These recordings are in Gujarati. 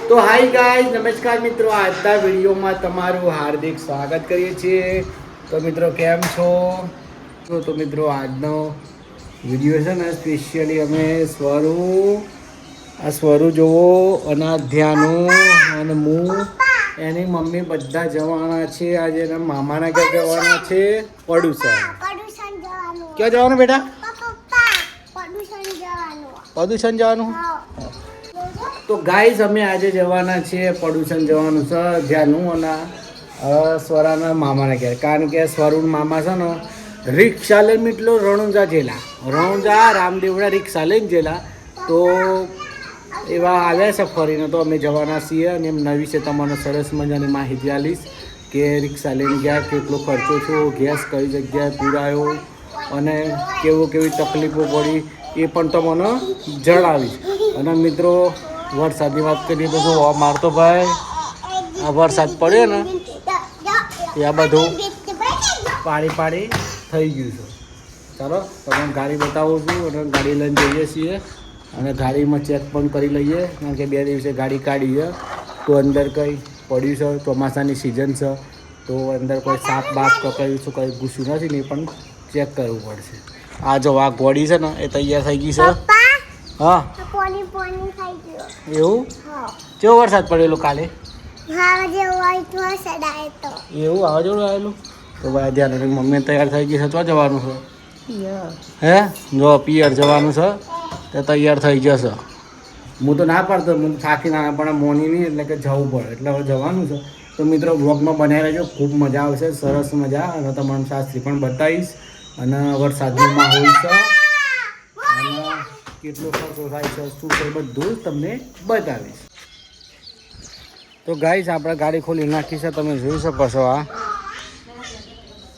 તો હાય ગાઈઝ, નમસ્કાર મિત્રો. આજના વિડીયોમાં તમારું હાર્દિક સ્વાગત કરીએ છીએ. તો મિત્રો કેમ છો? તો મિત્રો આજનો વિડીયો છે ને સ્પેશિયલી અમે સ્વરૂ જોવો અને ધ્યાનું અને હું એની મમ્મી બધા જવાના છે. આજે એના મામાના ઘરે જવાના છે પડુસણ. ક્યાં જવાનું બેટા? પડુસણ જવાનું. તો ગાઈઝ અમે આજે જવાના છીએ પડુસણ જવાનું છે ધ્યાનું અને સ્વરાના મામાના ઘેર. કારણ કે સ્વરૂણ મામા છે ને રિક્ષા લઈને mitલો રણુંજા જેલા રામદેવડા રિક્ષા લઈને જેલા. તો એવા આવ્યા છે ફરીને. તો અમે જવાના છીએ અને એમના વિશે તમને સરસ મજાની માહિતી આપીશ કે રિક્ષા લઈને ગયા, કેટલો ખર્ચો થયો, ગેસ કઈ જગ્યાએ પૂરાયો અને કેવી તકલીફો પડી એ પણ તમને જણાવીશ. અને મિત્રો વરસાદની વાત કરીએ તો જો મારતો ભાઈ આ વરસાદ પડ્યો ને એ આ બધું પાણી થઈ ગયું છે. ચાલો તમને ગાડી બતાવું છું અને ગાડી લઈને જઈએ છીએ અને ગાડીમાં ચેક પણ કરી લઈએ. કારણ કે 2 દિવસે ગાડી કાઢી છે તો અંદર કંઈ પડ્યું છે, ચોમાસાની સિઝન છે તો અંદર કોઈ સાપ બાપ કપાયું છે, કંઈ ઘૂસ્યું નથી ને એ પણ ચેક કરવું પડશે. આ જો આ ગોળી છે ને એ તૈયાર થઈ ગઈ છે. હા એવું કેવો વરસાદ પડેલો કાલે? એવું વાવાઝોડું આવેલું. તો ભાઈ ધ્યાન મમ્મી તૈયાર થઈ ગઈ છે. તો જવાનું છે? હે જો પિયર જવાનું છે તો તૈયાર થઈ જશે. હું તો ના પાડતો, હું થાકી ના પણ મોની નહીં એટલે કે જવું પડે એટલે હવે જવાનું છે. તો મિત્રો બ્લોગમાં બનાવી રહેજો, ખૂબ મજા આવશે, સરસ મજા. અને તમારું શાસ્ત્રી પણ બતાવીશ અને વરસાદનો માહોલ છે અને કેટલો ખર્ચો થાય છે શું છે બધું તમને બતાવીશ. તો ગાઈસ આપણે ગાડી ખોલી નાખી છે, તમે જોઈ શકો છો. આ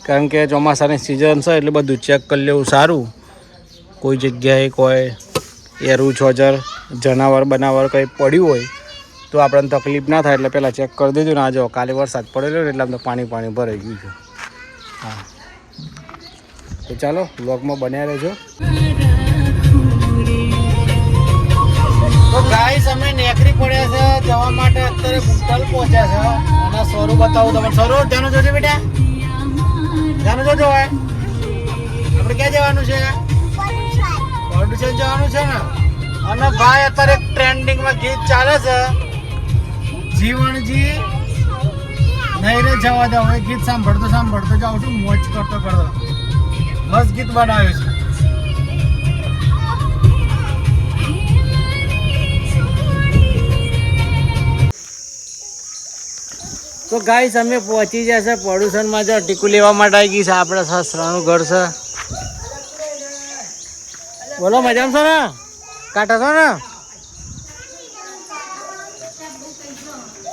કારણ કે ચોમાસાની સિઝન છે એટલે બધું ચેક કરી લેવું સારું. કોઈ જગ્યાએ કોઈ એરું છોજર જનાવર બનાવર કંઈ પડ્યું હોય તો આપણને તકલીફ ના થાય એટલે પહેલાં ચેક કરી દેજો ને. આ જો કાલે વરસાદ પડેલો ને એટલે આમ તો પાણી ભરાઈ ગયું છે. હા તો ચાલો બ્લોગમાં બન્યા રહેજો. તો ગાઈસ અમે નેકરી પડ્યા છે જવા માટે. અત્યારે ગુંટલ પહોંચ્યા છે અને સ્વરૂપ બતાવું તમને. સ્વરૂપ ધ્યાન જોજો બેટા, ધ્યાન જોજો. આપણે ક્યાં જવાનું છે? પડુસણ જવાનું છે ને. અને ભાઈ અત્યારે એક ટ્રેન્ડિંગમાં ગીત ચાલે છે, જીવણજી નહીં રે જવા દો. એ ગીત સાંભળતો જાઉં છું, મોજ કરતો મસ્ત ગીત બનાવ્યું છે. તો ગાઈસ અમે પહોંચી જશે પડુસણમાં. જો ટીકું લેવા માટે આવી ગઈ છે. આપણે સસરાનું ઘર છે. બોલો મજામાં છો ને? કાંટા છો ને?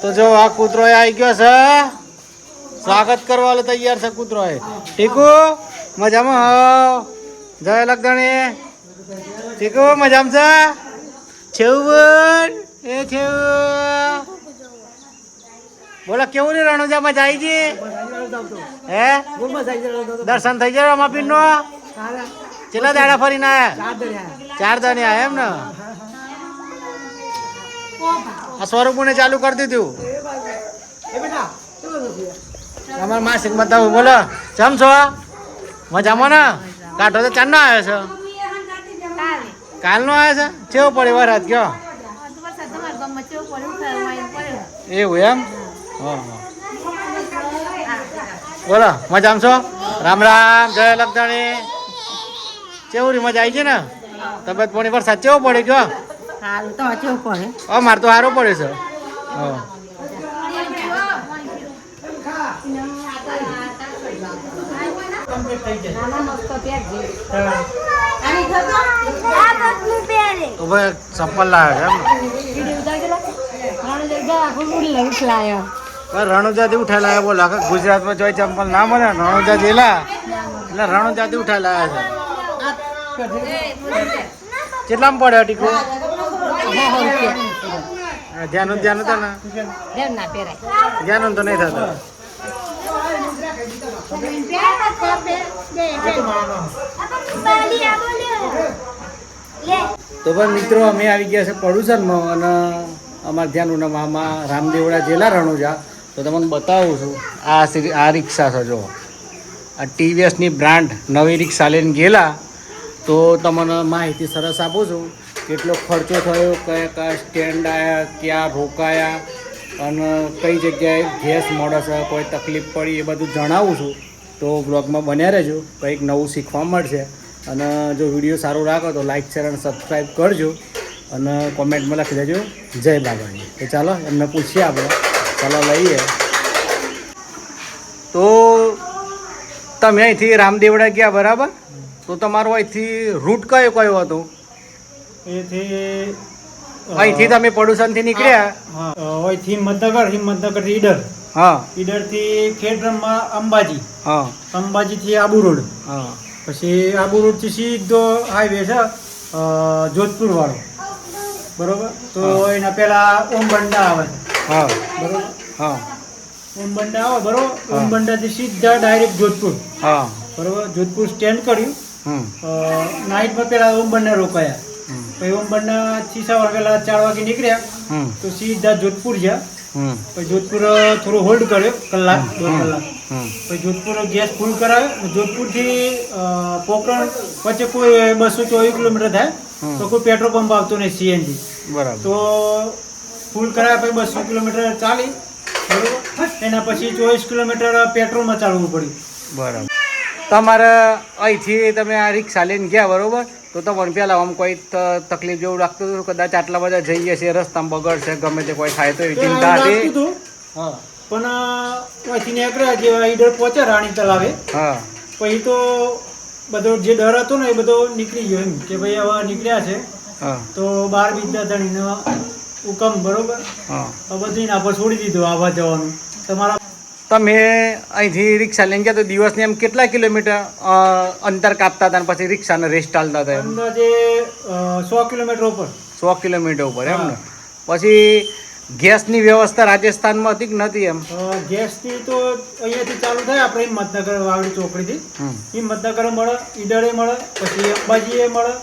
તો જો આ કૂતરો આવી ગયો છે, સ્વાગત કરવા તૈયાર છે કૂતરો. ટીકુ મજામાં? હા જય લગધણી. ટીકુ મજામાં છે? છેવું એ છેવું. બોલો કેવું ને રણુજા મજા આવી ગઈ? હે દર્શન થઈ જાય રમાપીર નો? કેટલા દાડા ફરીને આયા? 4 દાડા આયા એમ ને? આ સ્વરૂપને ચાલુ કરી દીધું. અમાર માસિક બતાવું. બોલો કેમ છો? મજામાં ને? કાંઠો તો ચાંદનો આવ્યો છે? કાલનો આવ્યો છે? કેવો પડે વરસાદ કયો? એવું એમ? બોલો મજામાં છો? રામ રામ, જય લગધણી. કેવું રી મજા આવી છે ને? તબિયત પાણી વરસાદ કેવો પડે કયો? મારે તો સારું પડે છે. તો ભાઈ ચપ્પલ લાવ્યો રણુજાથી ઉઠાઈ લાવ્યા. બોલો આખા ગુજરાતમાં જોઈ ચંપલ ના મળે. રણુજા જેલા એટલે રણુજાથી ઉઠાઈ લાવ્યા છે. કેટલામાં પડે ટીકુ? ધ્યાન હતા ને? ધ્યાન તો નહીં થતું. તો પણ મિત્રો અમે આવી ગયા છે પડુસણમાં અને અમારા ધ્યાનના મામા રામદેવડા જિલ્લા રણુજા. તો તમને બતાવું છું, આ રિક્ષા છે જો, આ ટીવીએસની બ્રાન્ડ નવી રિક્ષા લઈને ગયેલા. તો તમને માહિતી સરસ આપું છું, કેટલો ખર્ચો થયો, કયા કયા સ્ટેન્ડ આવ્યા, ક્યાં રોકાયા અને કઈ જગ્યાએ ગેસ મળે છે, કોઈ તકલીફ પડી, એ બધું જણાવું છું. તો બ્લોગમાં બન્યા રહેજો, કંઈક નવું શીખવા મળશે. અને જો વિડીયો સારો રાખો તો લાઇક શેર અને સબસ્ક્રાઈબ કરજો અને કોમેન્ટમાં લખી દેજો જય બાબાજી. તો ચાલો એમને પૂછીએ આપણે, ચાલો લઈએ. તો તમે અહીંથી રામદેવડા ગયા બરાબર? તો તમારો અહીંથી રૂટ કયો કયો હતો? અહીંથી તમે પડુસણથી નીકળ્યા? અહીંથી હિંમતનગર થી ઈડર. હા. ઈડર થી ખેડબ્રહ્મા અંબાજી. હા. અંબાજી થી આબુ રોડ. હા. પછી આબુ રોડ થી સીધો હાઈવે છે જોધપુર વાળો, બરોબર? તો એના પેલા ઓમબંડા આવે છે. હા. બરોબર. હા. ઓમબંડા આવે બરોબર. ઓમબંડા થી સીધા ડાયરેક્ટ જોધપુર. હા. બરોબર. જોધપુર સ્ટેન્ડ કર્યું. નાઇટમાં પેલા ઓમબંડા રોકાયા. પછી ઓમબંડા થી સવાર પેલા 4 વાગે નીકળ્યા તો સીધા જોધપુર ગયા. પછી જોધપુર થોડું હોલ્ડ કર્યો, કલાક 2 કલાક. પછી જોધપુર ગેસ ફૂલ કરાવ્યો. જોધપુર થી પોખરણ વચ્ચે કોઈ 224 કિલોમીટર થાય તો કોઈ પેટ્રોલ પંપ આવતો નહીં, સીએનજી. બરાબર. તો ફૂલ કરાવ્યા પછી 200 કિલોમીટર ચાલી, બરોબર. એના પછી 24 કિલોમીટર પેટ્રોલમાં ચાલવું પડ્યું. બરાબર. તમારે અહીંથી તમે આ રિક્ષા લઈને ગયા બરોબર? તો તમને પહેલાં આમ કોઈ તકલીફ જેવું લાગતું હતું? કદાચ આટલા બધા જઈએ છીએ, રસ્તામાં બગડશે, ગમે તે કોઈ થાય તો એવી ચિંતા હતી? હા. પણ અહીંથી નીકળ્યા જેવા ઈડર પહોંચ્યા રાણી તલાવે. હા. પછી તો બધો જે ડર હતો ને એ બધો નીકળી ગયો, એમ કે ભાઈ હવે નીકળ્યા છે તો 12 બીજા ધણીનો હુકમ, બરોબર. હા. બધું ના પર છોડી દીધું આવવા જવાનું. તમારા તમે અહીંથી રિક્ષા લઈને ગયા તો દિવસની એમ કેટલા કિલોમીટર અંતર કાપતા હતા, પછી રિક્ષાને રેસ્ટ ચાલતા હતા? અંદાજે 100 કિલોમીટર ઉપર. 100 કિલોમીટર ઉપર, એમ ને? પછી ગેસની વ્યવસ્થા રાજસ્થાનમાં હતી કે નથી? એમ ગેસની તો અહીંયાથી ચાલુ થાય આપણે હિંમતનગર વાવડી ચોકડીથી. હિંમતનગર મળે, ઈડરે મળે, પછી અંબાજીએ મળે,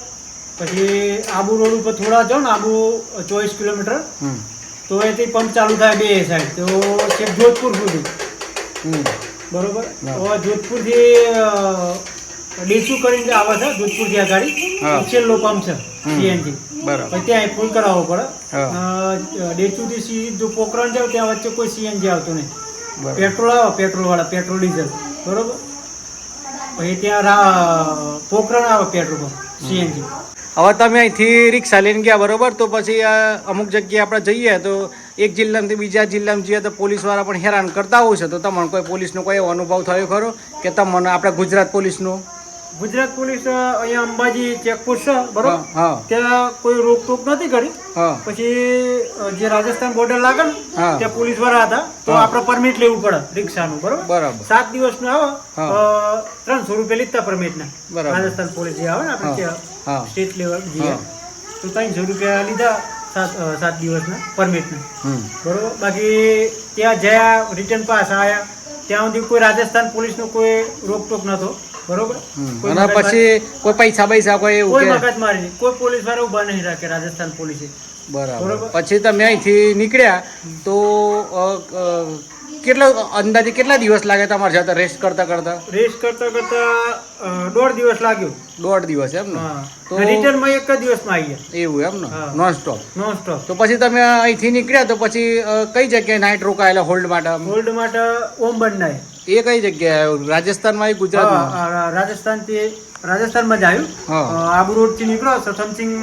પછી આબુ રોડ ઉપર થોડા જાઓ ને, આબુ 24 કિલોમીટર તો એથી પંપ ચાલુ થાય બે સાઈડ, તો છેક જોધપુર સુધી. બરોબર. જોધપુર થી ડેચુ કરીને આવે છે, જોધપુર થી આ ગાડી છેલ્લો પંપ છે સીએનજી. બરાબર. ત્યાં ફૂલ કરાવવો પડે. ડેચુ થી સીધું પોખરણ જાવ ત્યાં વચ્ચે કોઈ સીએનજી આવતું નહીં. પેટ્રોલ આવે, પેટ્રોલ વાળા, પેટ્રોલ ડીઝલ, બરોબર. પછી ત્યાં પોખરણ આવે પેટ્રોલ પંપ સીએનજી. હવે તમે અહીંથી રિક્ષા લઈને ગયા બરોબર? તો પછી અમુક જગ્યાએ આપણે જઈએ તો એક જિલ્લામાંથી બીજા જિલ્લામાં જઈએ તો પોલીસવાળા પણ હેરાન કરતા હોય છે. તો તમને કોઈ પોલીસનો કોઈ એવો અનુભવ થયો ખરો કે તમને આપણે ગુજરાત પોલીસનો? ગુજરાત પોલીસ અહીંયા અંબાજી ચેકપોસ્ટ છે, બરોબર. ત્યાં કોઈ રોકટોક નથી કરી. પછી જે રાજસ્થાન બોર્ડર લાગે ને ત્યાં પોલીસ વાળા હતા, તો આપણે પરમિટ લેવું પડે રિક્ષાનું, બરોબર. 7 દિવસનું આવે, 300 રૂપિયા લીધા પરમિટના. રાજસ્થાન પોલીસ જે આવે ને આપણે ત્યાં સ્ટેટ લેવલ જઈએ તો 300 રૂપિયા લીધા 7 દિવસના પરમિટના, બરોબર. બાકી ત્યાં જ્યાં રિટર્ન પાસ આવ્યા ત્યાં સુધી કોઈ રાજસ્થાન પોલીસનો કોઈ રોકટોક નતો, બરોબર. અને પછી કોઈ પૈસા કોઈ મગજમારી નહીં, કોઈ પોલીસ વાળા ઉભા નહીં રાખે રાજસ્થાન પોલીસે. બરાબર. પછી તમે અહીંથી નીકળ્યા તો અંદાજે કેટલા દિવસ લાગે તમારે જતા રેસ્ટ કરતા કરતા? રેસ્ટ કરતા કરતા 1.5 દિવસ લાગ્યો. 1.5 દિવસ, એમ ને? તો રિટર્નમાં 1 દિવસમાં આવી ગયા. એવું, એમ ને? Non stop. તો પછી તમે અહીંથી નીકળ્યા તો પછી કઈ જગ્યાએ નાઇટ રોકાયેલા હોલ્ડ માટે? હોલ્ડ માટે ઓમબંડા. એ કઈ જગ્યાએ? રાજસ્થાનમાં? ગુજરાતમાં? રાજસ્થાનમાં જ આવ્યું. આબુ રોડ થી નીકળો તો સમથિંગ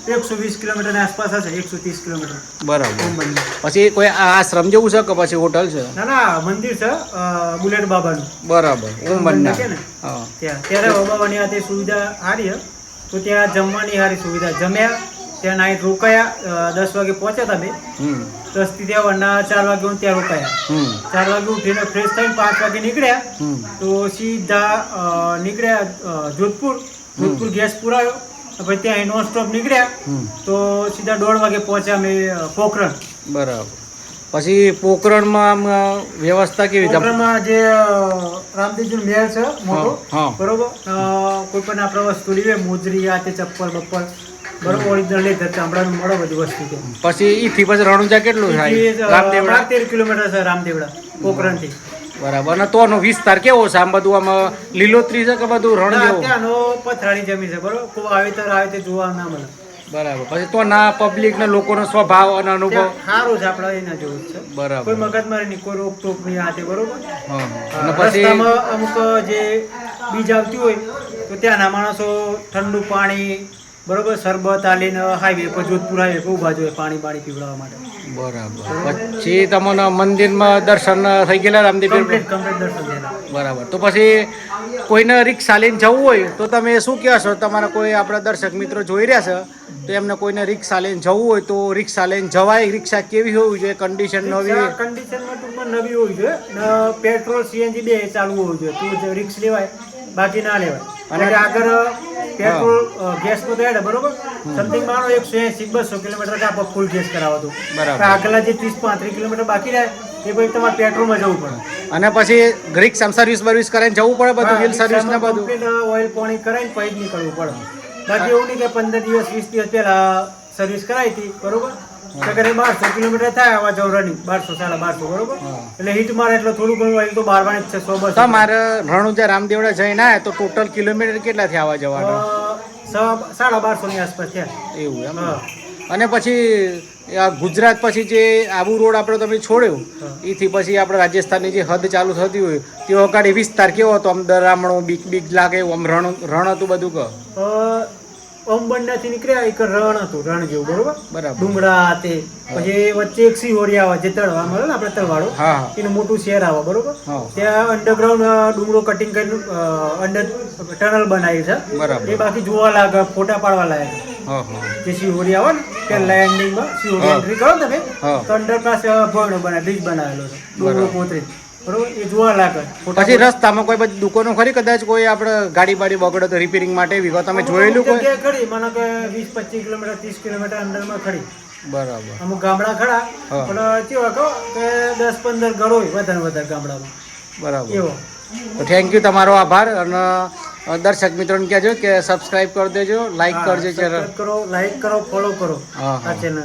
120 કિલોમીટર આસપાસ હશે, 130 કિલોમીટર. બરાબર. પછી કોઈ આશ્રમ જેવું છે કે પછી હોટલ છે? ના, મંદિર છે બુલેટ બાબાનું. બરાબર. ઓમબંડા છે ને ત્યાં. ત્યારે બાબાની આ સુવિધા સારી છે, તો ત્યાં જમવાની સારી સુવિધા. જમ્યા ત્યાં નાઈટ રોકાયા, 10 વાગે પહોંચ્યા હતા. 10 થી ત્યાં 4 વાગે હું ત્યાં રોકાયા. 4 વાગે ઉઠીને ફ્રેશ થઈને 5 વાગે નીકળ્યા તો સીધા નીકળ્યા જોધપુર. જોધપુર ગેસ પુરાયો, પછી ત્યાં નોન સ્ટોપ નીકળ્યા તો સીધા 1:30 વાગે પહોંચ્યા અમે પોખરણ. બરાબર. પછી પોખરણમાં વ્યવસ્થા કેવી? પોખરણમાં જે રામદેવજીનો મહેલ છે મોટો, બરોબર. કોઈ પણ આપણે વસ્તુ લેવે, મોજરી, આ તે ચપ્પલ બપ્પલ બરોબર ઓરિજિનલ લેધર ચામડાનું મળે બધી વસ્તુ છે. પછી ઈથી પછી રણુજા કેટલું થાય રામદેવડા? 13 કિલોમીટર છે રામદેવડા પોખરણથી. બરાબર. અને તોનો વિસ્તાર કેવો છે? આમ બધું આમ લીલોતરી છે કે બધું રણ જેવું? ત્યાંનો પથરાળી જમીન છે બરોબર, કોઈ વાવેતર આવે તે જોવા ના મળે. બરાબર. પછી તો ના પબ્લિક ને લોકોનો સ્વભાવ અને અનુભવ સારું છે આપણે એના જેવું જ છે. બરાબર. કોઈ મગજમારી નહીં, કોઈ રોકટોક નહીં આતે બરોબર. અને પછી રસ્તામાં અમુક જે બીજ આવતી હોય તો ત્યાંના માણસો ઠંડુ પાણી બરોબર શરબત આલીને હાઈવે પર જોધપુર હાઈવે પર ઊભા જોઈએ પાણી પીવડાવવા માટે. બરાબર. પછી તમને મંદિરમાં દર્શન થઈ ગયેલા રામદેવ કમ્પ્લીટ દર્શન થયેલા. બરાબર. તો પછી કોઈને રિક્ષા લઈને જવું હોય તો તમે શું કહેશો? તમારા કોઈ આપણા દર્શક મિત્રો જોઈ રહ્યા છે તો એમને કોઈને રિક્ષા લઈને જવું હોય તો રિક્ષા લઈને જવાય? રિક્ષા કેવી હોવી જોઈએ? કન્ડિશન નવી? કન્ડિશનમાં ટૂંકમાં નવી હોવી જોઈએ ને પેટ્રોલ સીએનજી બે ચાલુ હોવું જોઈએ તો રિક્ષ લેવાય, બાકી ના લેવાય. અને આગળ પેટ્રોલ ગેસ તો દેડે બરોબર, સમથિંગ માનો 180-200 કિલોમીટર કાપો ફૂલ ગેસ કરાવો તો બરાબર. આગળના જે 30-35 કિલોમીટર બાકી રહે એ પછી તમારે પેટ્રોલમાં જવું પડે. અને પછી રિક્ષા સર્વિસ કરીને જવું પડે બધું, વ્હીલ સર્વિસ ને બધું ઓઇલ પાણી કરાવીને પછી જ નીકળવું પડે. બાકી એવું નહીં કે 15 દિવસ 20 દિવસ પહેલા સર્વિસ કરાવી હતી બરોબર, તો કરે 1200 કિલોમીટર થાય આવા જવું રનિંગ 1200-1250 બરોબર, એટલે હીટ મારે એટલે થોડું ઘણું ઓઇલ તો બારવાની જ છે 100-200. તમારે રણુજા રામદેવડા જઈને આયા તો ટોટલ કિલોમીટર કેટલા થયા આવવા જવાના? 1250 ની આસપાસ થયા. એવું એમ? અને પછી આ ગુજરાત પછી જે આબુ રોડ આપણે તમે છોડ્યો એથી પછી આપણે રાજસ્થાનની જે હદ ચાલુ થતી હોય તે અગાડી વિસ્તાર કેવો હતો? આમ દરામણો બીક લાગે એવું આમ રણ હતું બધું કહો. ઓમબંડાથી નીકળ્યા એક રણ હતું, રણ જેવું બરોબર, બરાબર. ડુંગરા તે પછી વચ્ચે એક સિહોરી આવે જે તળવા મળે ને આપણે તળવાળો, એનું મોટું શહેર આવે બરોબર. ત્યાં અંડરગ્રાઉન્ડ ડુંગરો કટિંગ કરીને અંડર ટનલ બનાવી છે બરાબર. એ બાકી જોવા લાગે, ફોટા પાડવા લાગે. જે સિહોરી આવે ને પેલા એન્ડિંગમાં સિહોરી એન્ટ્રી કરો તમે તો અંડરપાસ ભવનો બનાવે, બ્રિજ બનાવેલો છે ડુંગરો પોતરી બરોબર, એ જોવા લાગે. પછી રસ્તામાં કોઈ બધી દુકાનો ખરી કદાચ કોઈ આપણે ગાડી બાડી બગડે તો રિપેરિંગ માટે એવી તમે જોયેલું કોઈ? જગ્યાએ ખરી, મને કે 20-25 કિલોમીટર 30 કિલોમીટર અંદરમાં ખરી. બરાબર. અમુક ગામડા ખરા પણ કેવા કહો કે 10-15 ઘર હોય વધારે ગામડામાં. બરાબર. એવો. તો થેન્ક યુ, તમારો આભાર. અને દર્શક મિત્રોને કહેજો કે સબસ્ક્રાઇબ કરી દેજો, લાઈક કરજો, ચેનલ કરો, લાઈક કરો, ફોલો કરો આ ચેનલ.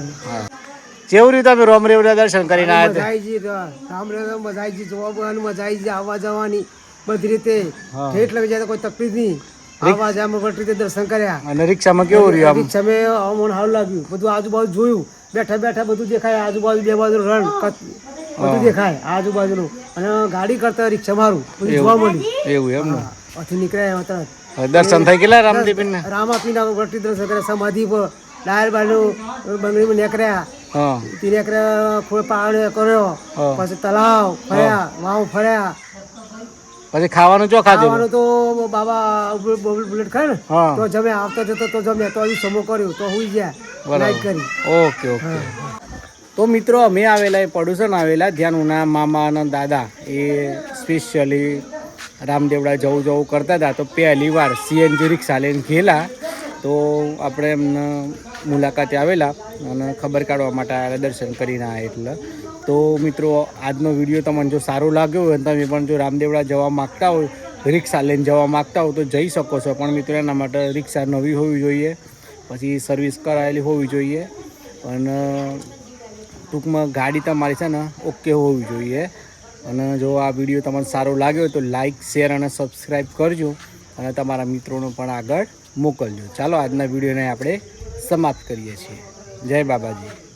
જેવું રીતે અમે રામદેવડા દર્શન કરીને આવ્યા રામદેવડા મજા આવી ગઈ, જોવા બોલવાની મજા આવી ગઈ, આવવા જવાની બધી રીતે ઠેઠ લઈ જાય કોઈ તકલીફ નહીં. આવવા જવામાં બધી રીતે દર્શન કર્યા. અને રિક્ષામાં કેવું રહ્યું? રિક્ષામાં મને સારું લાગ્યું, બધું આજુબાજુ જોયું, બેઠા બધું દેખાય, આજુબાજુ બે બાજુ રણ બધું દેખાય આજુબાજુનું. અને ગાડી કરતા રિક્ષા મારું બધું જોવા મળ્યું. એવું એમ ને? અહીંથી નીકળ્યા તરત દર્શન થઈ ગયેલા રામદેવ ને? રામાપીના બધી દર્શન કર્યા, સમાધિ પર ડાયર બાજુ બંગડીમાં નીકળ્યા, ખોળ પાણી કર્યો, પછી તલાવ ફર્યા, વાવ ફર્યા. પછી ખાવાનું જો ખાધું? તો બાબા બુલેટ ખાય ને તો જમે, આવતા જતો તો જમે, તો સમો કર્યો તો હુઈ ગયા, લાઈટ કરી. ઓકે. તો મિત્રો અમે આવેલા પડોશન આવેલા ધ્યાન મામા અને દાદા એ સ્પેશિયલી રામદેવડા જવું કરતા હતા. તો પહેલી વાર સીએનજી રિક્ષા લઈને ગયેલા, તો આપણે એમને મુલાકાતે આવેલા અને ખબર કાઢવા માટે આવેલા, દર્શન કરીને આવ્યા. એટલે તો મિત્રો આજનો વિડીયો તમને જો સારો લાગ્યો હોય અને તમે પણ જો રામદેવડા જવા માગતા હોય, રિક્ષા લઈને જવા માગતા હો તો જઈ શકો છો. પણ મિત્રો એના માટે રિક્ષા નવી હોવી જોઈએ, પછી સર્વિસ કરાયેલી હોવી જોઈએ, અને ટૂંકમાં ગાડી તમારી છે ને ઓકે હોવી જોઈએ. અને જો આ વિડીયો તમને સારો લાગ્યો હોય તો લાઇક, શેર અને સબસ્ક્રાઈબ કરજો, અને તમારા મિત્રોને પણ આગળ મોકલજો. ચાલો આજના વિડીયોને આપણે સમાપ્ત કરીએ છીએ. જય બાબાજી.